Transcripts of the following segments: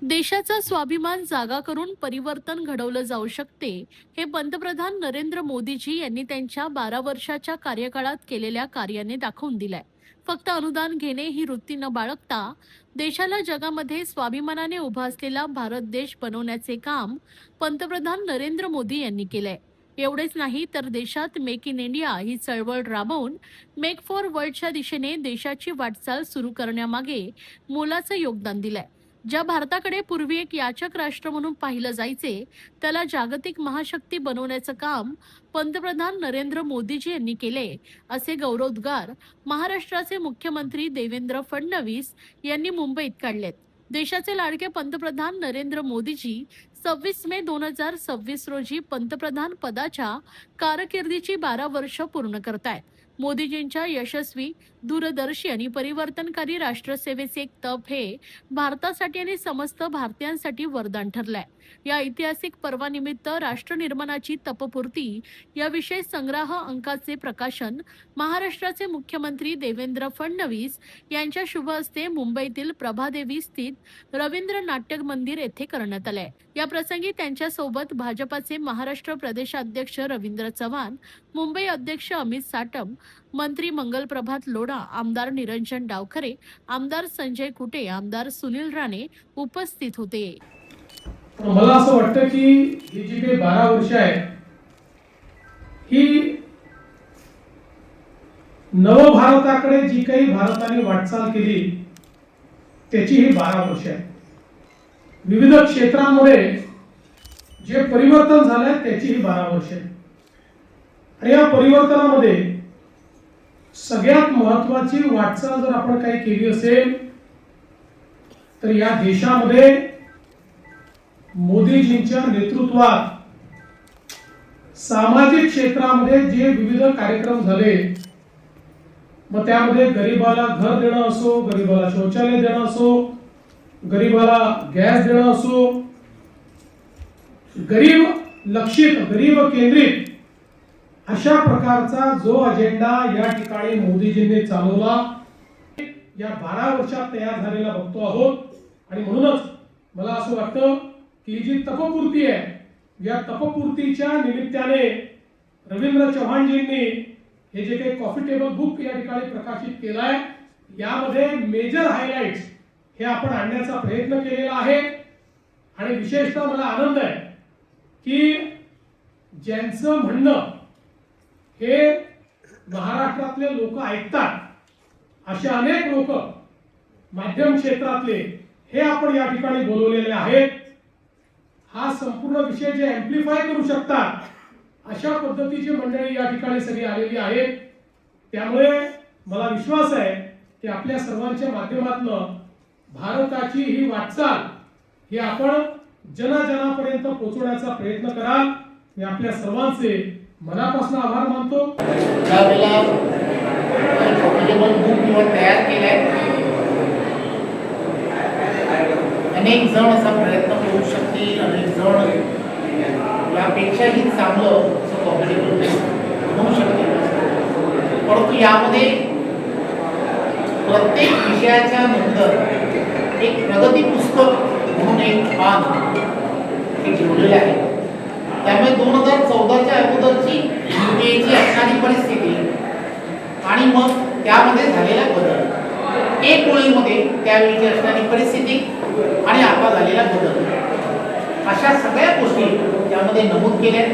देशाचा स्वाभिमान जागा करून परिवर्तन घडवलं जाऊ शकते, हे पंतप्रधान नरेंद्र मोदीजी यांनी त्यांच्या 12 वर्षाच्या कार्यकाळात केलेल्या कार्याने दाखवून दिलंय. फक्त अनुदान घेणे ही वृत्ती न बाळगता देशाला जगामध्ये स्वाभिमानाने उभा असलेला भारत देश बनवण्याचे काम पंतप्रधान नरेंद्र मोदी यांनी केलंय. एवढेच नाही तर देशात मेक इन इंडिया ही चळवळ राबवून मेक फॉर वर्ल्डच्या दिशेने देशाची वाटचाल सुरू करण्यामागे मोलाचं योगदान दिलंय. ज्या भारताकडे पूर्वी एक याचक राष्ट्र म्हणून पाहिलं जायचे, त्याला जागतिक महाशक्ती बनवण्याचं काम पंतप्रधान नरेंद्र मोदीजी यांनी केले, असे गौरवोद्गार महाराष्ट्राचे मुख्यमंत्री देवेंद्र फडणवीस यांनी मुंबईत काढलेत. देशाचे लाडके पंतप्रधान नरेंद्र मोदीजी 26 मे 2026 रोजी पंतप्रधान पदाच्या कारकिर्दीची 12 वर्ष पूर्ण करतायत. मोदीजींच्या यशस्वी, दूरदर्शी आणि परिवर्तनकारी राष्ट्रसेवेचे एक तप हे भारतासाठी आणि समस्त भारतीयांसाठी वरदान ठरलंय. या ऐतिहासिक पर्वानिमित्त राष्ट्रनिर्माणाची तपपूर्ती या विशेष संग्रह अंकाचे प्रकाशन महाराष्ट्राचे मुख्यमंत्री देवेंद्र फडणवीस यांच्या शुभ हस्ते मुंबईतील प्रभादेवी स्थित रवींद्र नाट्य मंदिर येथे करण्यात आलंय. या प्रसंगी त्यांच्यासोबत भाजपाचे महाराष्ट्र प्रदेशाध्यक्ष रवींद्र चव्हाण, मुंबई अध्यक्ष अमित साटम, मंत्री मंगल प्रभात लोढा, आमदार निरंजन डावखरे, आमदार संजय कुटे, आमदार सुनील राणे उपस्थित होते. मला असं वाटतं की ही जी काही 12 वर्ष आहेत ही नवभारताकडे जी काही भारताने वाटचाल केली त्याची ही 12 वर्ष आहेत. विविध क्षेत्रांमध्ये जे परिवर्तन झालंय त्याची ही 12 वर्ष आहेत. आणि या परिवर्तनामध्ये सगळ्यात महत्वाची वाटचाल जर आपण काही केली असेल तर या देशामध्ये मोदीजींच्या नेतृत्वात सामाजिक क्षेत्रामध्ये जे विविध कार्यक्रम झाले, मग त्यामध्ये गरीबाला घर देणं असो, गरीबाला शौचालय देणं असो, गरीबाला गॅस देणं असो, गरीब लक्षित, गरीब केंद्रित अशा प्रकारचा जो अजेंडा या ठिकाणी मोदीजींनी चालवला या 12 वर्षात तयार झालेला बघतो आहोत. आणि म्हणूनच मला असं वाटतं की जी तपपूर्ती आहे या तपपूर्तीच्या निमित्ताने रवींद्र चव्हाणजींनी हे जे काही कॉफी टेबल बुक या ठिकाणी प्रकाशित केलाय यामध्ये मेजर हायलाइट्स हे आपण आणण्याचा प्रयत्न केलेला आहे. आणि विशेषतः मला आनंद आहे की ज्यांचं म्हणणं हे महाराष्ट्रातले लोक ऐकतात असे अनेक लोक माध्यम क्षेत्रातले हे आपण या ठिकाणी बोलवलेले आहेत. हा संपूर्ण विषय जे एम्प्लिफाय करू शकतात अशा पद्धतीची मंडळी या ठिकाणी सगळी आलेली आहेत. त्यामुळे मला विश्वास आहे की आपल्या सर्वांच्या माध्यमातून भारताची ही वाटचाल ही आपण जनाजनापर्यंत पोहोचवण्याचा प्रयत्न कराल. मी आपल्या सर्वांचे मनापासून आभार मानतो. त्यावेळेला तयार केलाय, अनेक जण असा प्रयत्न करू शकतील, अनेक जण यापेक्षाही चांगलं कॉम्पिटेबल होऊ शकते. परंतु यामध्ये प्रत्येक विषयाच्या नंतर एक प्रगती पुस्तक म्हणून एक पान हे ठेवलेले आहे. त्यामुळे 2014च्या अगोदरची UPAची असणारी परिस्थिती आणि मग त्यामध्ये झालेला बदल, एक ओळीमध्ये त्यावेळीची असणारी परिस्थिती आणि आता झालेला बदल, अशा सगळ्या गोष्टी त्यामध्ये नमूद केल्या.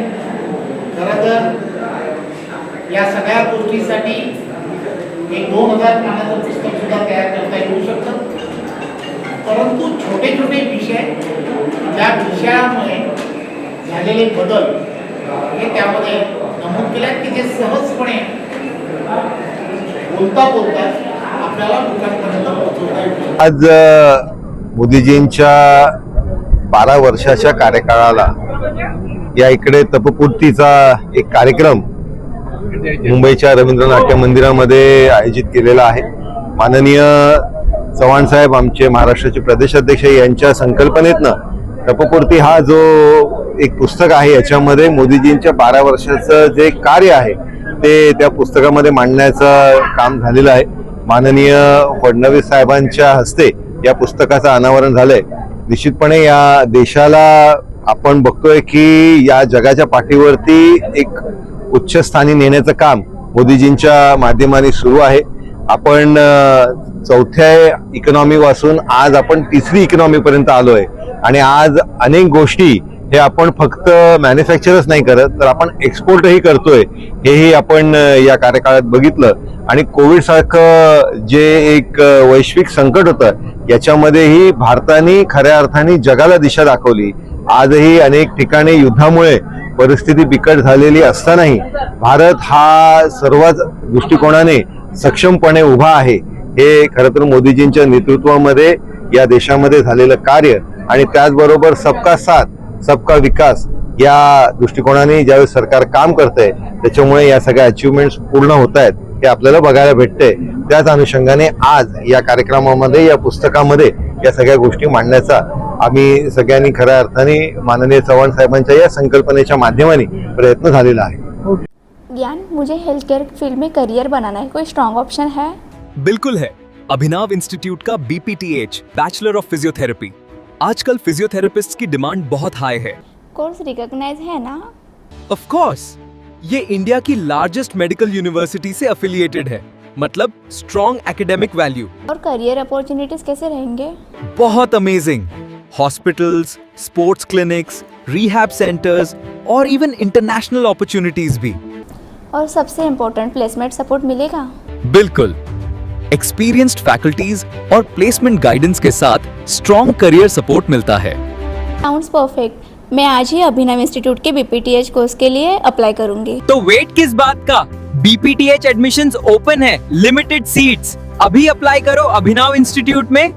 खरं तर या सगळ्या गोष्टीसाठी एक 2000 पानाचं पुस्तक सुद्धा तयार करता येऊ शकतं. परंतु छोटे छोटे विषय, ज्या विषयामुळे झालेले बदल हे त्यामध्ये नमूद केले की जे सहजपणे बोलता बोलता आपल्याला लोकांपर्यंत पोहोचवता येईल. आज मोदीजींच्या 12 वर्षाच्या कार्यकाळाला या इकडे तपपूर्तीचा एक कार्यक्रम मुंबईच्या रवींद्र नाट्य मंदिरामध्ये आयोजित केलेला आहे. माननीय चव्हाण साहेब, आमचे महाराष्ट्राचे प्रदेशाध्यक्ष, यांच्या संकल्पनेतनं तपपूर्ती हा जो एक पुस्तक आहे याच्यामध्ये मोदीजींच्या 12 वर्षाचं जे कार्य आहे ते त्या पुस्तकामध्ये मांडण्याचं काम झालेलं आहे. माननीय फडणवीस साहेबांच्या हस्ते या पुस्तकाचं अनावरण झालंय. निश्चितपणे या देशाला आपण बघतोय की या जगाच्या पाठीवरती एक उच्चस्थानी नेण्याचं काम मोदीजींच्या माध्यमाने सुरू आहे. आपण चौथ्या इकॉनॉमी वासून आज आपण तिसरी इकॉनॉमी पर्यंत आलोय आणि आज अनेक गोष्टी हे आपण फक्त मॅन्युफॅक्चरच नाही करत तर आपण एक्सपोर्टही करतोय, हेही आपण या कार्यकाळात बघितलं. आणि कोविड सारखं जे एक वैश्विक संकट होतं याच्यामध्येही भारताने खऱ्या अर्थाने जगाला दिशा दाखवली. आजही अनेक ठिकाणी युद्धामुळे परिस्थिती बिकट झालेली असतानाही भारत हा सर्वच दृष्टिकोनाने सक्षमपणे उभा आहे. हे खरं तर मोदीजींच्या नेतृत्वामध्ये या देशामध्ये झालेलं कार्य आणि त्याचबरोबर सबका साथ सबका विकास या दृष्टिकोनाने ज्यावेळेस सरकार काम करतंय त्याच्यामुळे या सगळ्या अचिव्हमेंट्स पूर्ण होत आहेत हे आपल्याला बघायला भेटतंय. त्याच अनुषंगाने आज या कार्यक्रमामध्ये या पुस्तकामध्ये या सगळ्या गोष्टी मांडण्याचा आम्ही सगळ्यांनी खऱ्या अर्थाने माननीय चव्हाण साहेबांच्या या संकल्पनेच्या माध्यमाने प्रयत्न झालेला आहे. ज्ञान, मुझे हेल्थ केयर फील्ड में करियर बनाना है, कोई स्ट्रॉन्ग ऑप्शन है? बिल्कुल है। अभिनव इंस्टीट्यूट का BPTH बैचलर ऑफ फिजियोथेरेपी। आजकल फिजियोथेरेपिस्ट की डिमांड बहुत हाई है। कोर्स रिकॉग्नाइज है ना? ऑफ कोर्स, ये इंडिया की लार्जेस्ट मेडिकल यूनिवर्सिटी से एफिलिएटेड है, मतलब स्ट्रॉन्ग एकेडमिक वैल्यू। और करियर अपॉर्चुनिटीज कैसे रहेंगे? बहुत amazing. Hospitals, sports clinics, rehab centres और इवन इंटरनेशनल अपॉर्चुनिटीज भी। और सबसे इम्पोर्टेंट, प्लेसमेंट सपोर्ट मिलेगा? बिल्कुल। एक्सपीरियंस्ड फैकल्टीज और प्लेसमेंट गाइडेंस के साथ स्ट्रॉन्ग करियर सपोर्ट मिलता है। Sounds perfect. मैं आज ही अभिनव इंस्टीट्यूट के BPTH कोर्स के लिए अप्लाई करूंगी। तो वेट किस बात का? BPTH एडमिशंस ओपन है, लिमिटेड सीट्स। अभी अप्लाई करो अभिनव इंस्टीट्यूट में।